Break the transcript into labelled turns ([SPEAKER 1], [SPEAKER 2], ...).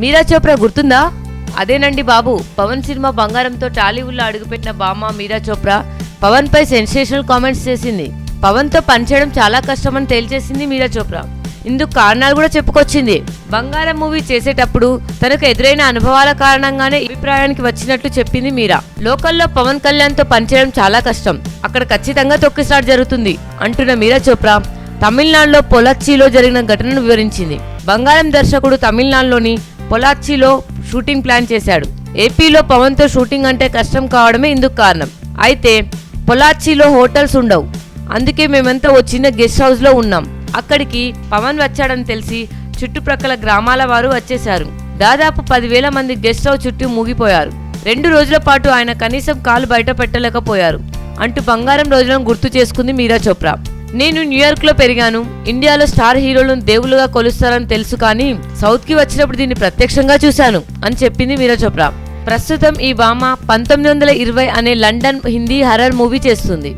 [SPEAKER 1] మీరా చోప్రా గుర్తుందా? అదేనండి బాబు, పవన్ సినిమా బంగారంతో టాలీవుడ్ లో అడుగుపెట్టిన బామ్మ మీరా చోప్రా పవన్ పై సెన్సేషనల్ కామెంట్స్ చేసింది. పవన్ తో పనిచేయడం చాలా కష్టమని తేల్చేసింది మీరా చోప్రా. ఇందుకు కారణాలు కూడా చెప్పుకొచ్చింది. బంగారం మూవీ చేసేటప్పుడు తనకు ఎదురైన అనుభవాల కారణంగానే అభిప్రాయానికి వచ్చినట్లు చెప్పింది మీరా. లోకల్లో పవన్ కళ్యాణ్ తో పనిచేయడం చాలా కష్టం, అక్కడ ఖచ్చితంగా తొక్కిసలాట జరుగుతుంది అంటున్న మీరా చోప్రా తమిళనాడులో పొలాచ్చిలో జరిగిన ఘటనను వివరించింది. బంగారం దర్శకుడు తమిళనాడులోని పొలాచ్చిలో షూటింగ్ ప్లాన్ చేశాడు. ఏపీలో పవన్ తో షూటింగ్ అంటే కష్టం కావడమే ఇందుకు కారణం. అయితే పొలాచ్చిలో హోటల్స్ ఉండవు, అందుకే మేమంతా ఓ చిన్న గెస్ట్ హౌస్ లో ఉన్నాం. అక్కడికి పవన్ వచ్చాడని తెలిసి చుట్టుప్రక్కల గ్రామాల వారు వచ్చేశారు. దాదాపు 10,000 మంది గెస్ట్ హౌస్ చుట్టూ మూగిపోయారు. 2 రోజుల పాటు ఆయన కనీసం కాలు బయట పెట్టలేకపోయారు అంటూ బంగారం రోజులను గుర్తు చేసుకుంది మీరా చోప్రా. నేను న్యూయార్క్ లో పెరిగాను, ఇండియాలో స్టార్ హీరోలను దేవుళ్ళుగా కొలుస్తారని తెలుసు, కానీ సౌత్ కి వచ్చినప్పుడు దీన్ని ప్రత్యక్షంగా చూశాను అని చెప్పింది మీరా చోప్రా. ప్రస్తుతం ఈ భామ 1920 అనే లండన్ హిందీ హర్రర్ మూవీ చేస్తుంది.